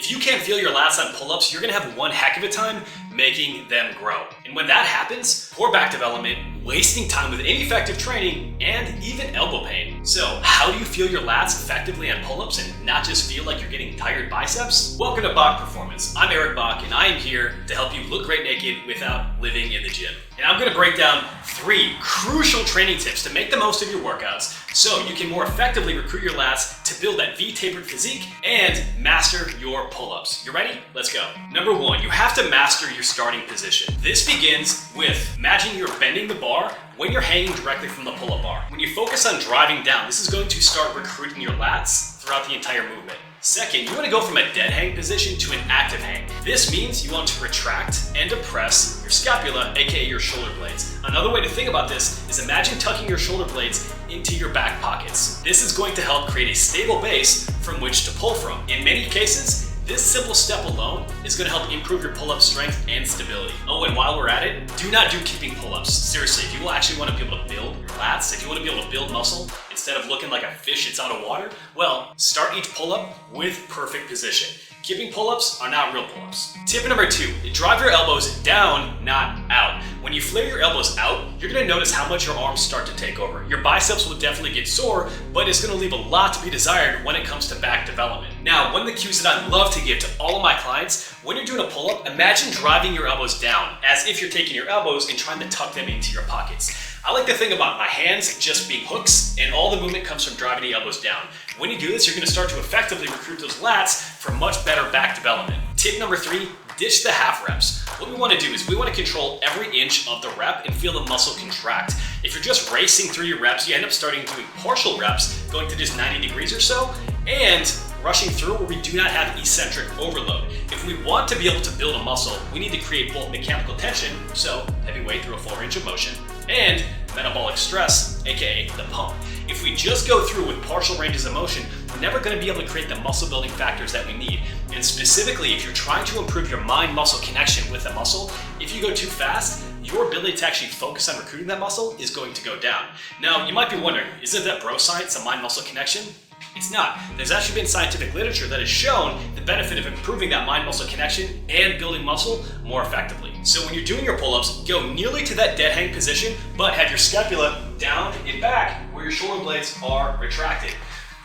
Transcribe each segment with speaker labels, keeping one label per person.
Speaker 1: If you can't feel your lats on pull-ups, you're gonna have one heck of a time making them grow. And when that happens, poor back development, wasting time with ineffective training, and even elbow pain. So how do you feel your lats effectively on pull-ups and not just feel like you're getting tired biceps? Welcome to Bach Performance. I'm Eric Bach, and I am here to help you look great naked without living in the gym. And I'm gonna break down 3 crucial training tips to make the most of your workouts so you can more effectively recruit your lats to build that V-tapered physique and master your pull-ups. You ready? Let's go. Number 1, you have to master your starting position. This begins with imagine you're bending the bar when you're hanging directly from the pull-up bar. When you focus on driving down, this is going to start recruiting your lats throughout the entire movement. Second, you want to go from a dead hang position to an active hang. This means you want to retract and depress your scapula, aka your shoulder blades. Another way to think about this is imagine tucking your shoulder blades into your back pockets. This is going to help create a stable base from which to pull from. In many cases, this simple step alone is going to help improve your pull-up strength and stability. Oh, and while we're at it, do not do kipping pull-ups. Seriously, if you will actually want to be able to build your lats, if you want to be able to build muscle instead of looking like a fish that's out of water, well, start each pull-up with perfect position. Kipping pull-ups are not real pull-ups. Tip number 2, drive your elbows down, not out. When you flare your elbows out, you're gonna notice how much your arms start to take over. Your biceps will definitely get sore, but it's gonna leave a lot to be desired when it comes to back development. Now, one of the cues that I love to give to all of my clients, when you're doing a pull-up, imagine driving your elbows down as if you're taking your elbows and trying to tuck them into your pockets. I like to think about my hands just being hooks, and all the movement comes from driving the elbows down. When you do this, you're gonna start to effectively recruit those lats for much better back development. Tip number 3, ditch the half reps. What we wanna do is we wanna control every inch of the rep and feel the muscle contract. If you're just racing through your reps, you end up starting doing partial reps, going to just 90 degrees or so, and rushing through where we do not have eccentric overload. If we want to be able to build a muscle, we need to create both mechanical tension, so heavy weight through a full range of motion, and metabolic stress, aka the pump. If we just go through with partial ranges of motion, we're never going to be able to create the muscle building factors that we need. And specifically, if you're trying to improve your mind-muscle connection with a muscle, if you go too fast, your ability to actually focus on recruiting that muscle is going to go down. Now, you might be wondering, isn't that bro science, a mind-muscle connection? It's not. There's actually been scientific literature that has shown the benefit of improving that mind-muscle connection and building muscle more effectively. So when you're doing your pull-ups, go nearly to that dead hang position, but have your scapula down and back where your shoulder blades are retracted.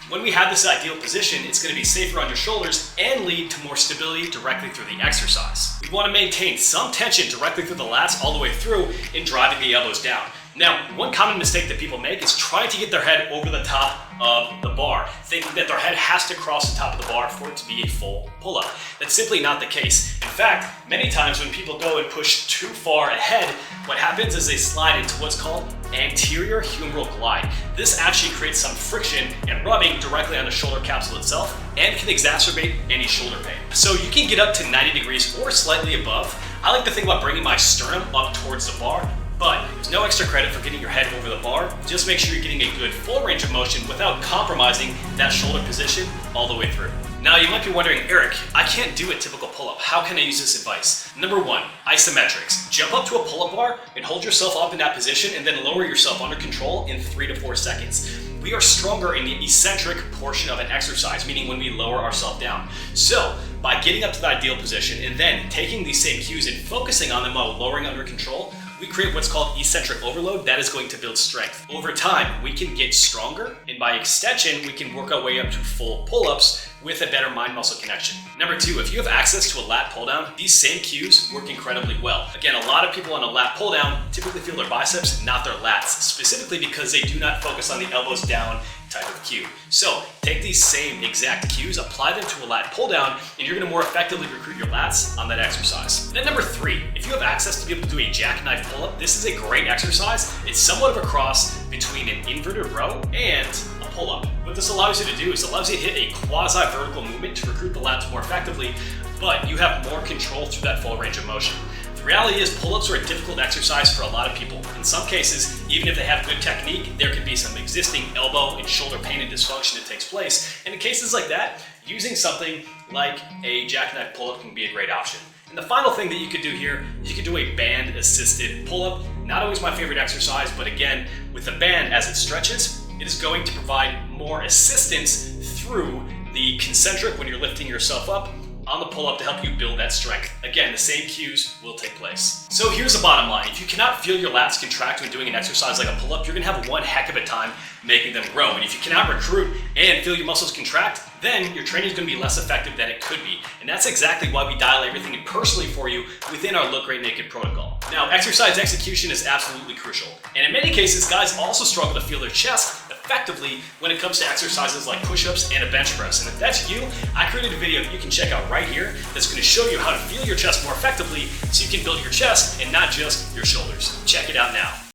Speaker 1: When we have this ideal position, it's going to be safer on your shoulders and lead to more stability directly through the exercise. We want to maintain some tension directly through the lats all the way through in driving the elbows down. Now, one common mistake that people make is trying to get their head over the top of the bar, thinking that their head has to cross the top of the bar for it to be a full pull-up. That's simply not the case. In fact, many times when people go and push too far ahead, what happens is they slide into what's called anterior humeral glide. This actually creates some friction and rubbing directly on the shoulder capsule itself and can exacerbate any shoulder pain. So you can get up to 90 degrees or slightly above. I like to think about bringing my sternum up towards the bar, but there's no extra credit for getting your head over the bar. Just make sure you're getting a good full range of motion without compromising that shoulder position all the way through. Now you might be wondering, Eric, I can't do a typical pull-up. How can I use this advice? Number 1, isometrics. Jump up to a pull-up bar and hold yourself up in that position and then lower yourself under control in 3 to 4 seconds. We are stronger in the eccentric portion of an exercise, meaning when we lower ourselves down. So by getting up to the ideal position and then taking these same cues and focusing on them while lowering under control, we create what's called eccentric overload that is going to build strength. Over time, we can get stronger, and by extension, we can work our way up to full pull-ups with a better mind-muscle connection. Number 2, if you have access to a lat pull-down, these same cues work incredibly well. Again, a lot of people on a lat pull-down typically feel their biceps, not their lats, specifically because they do not focus on the elbows down type of cue. So take these same exact cues, apply them to a lat pull-down, and you're gonna more effectively recruit your lats on that exercise. Then number 3, if you have access to be able to do a jackknife pull-up, this is a great exercise. It's somewhat of a cross between an inverted row and a pull-up. What this allows you to do is it allows you to hit a quasi-vertical movement to recruit the lats more effectively, but you have more control through that full range of motion. The reality is pull-ups are a difficult exercise for a lot of people. In some cases, even if they have good technique, there can be some existing elbow and shoulder pain and dysfunction that takes place. And in cases like that, using something like a jackknife pull-up can be a great option. And the final thing that you could do here, you could do a band-assisted pull-up. Not always my favorite exercise, but again, with the band as it stretches, it is going to provide more assistance through the concentric when you're lifting yourself up, on the pull-up to help you build that strength. Again, the same cues will take place. So here's the bottom line. If you cannot feel your lats contract when doing an exercise like a pull-up, you're gonna have one heck of a time making them grow. And if you cannot recruit and feel your muscles contract, then your training is going to be less effective than it could be. And that's exactly why we dial everything in personally for you within our Look Great Naked protocol. Now, exercise execution is absolutely crucial. And in many cases, guys also struggle to feel their chest effectively when it comes to exercises like push-ups and a bench press. And if that's you, I created a video that you can check out right here that's going to show you how to feel your chest more effectively so you can build your chest and not just your shoulders. Check it out now.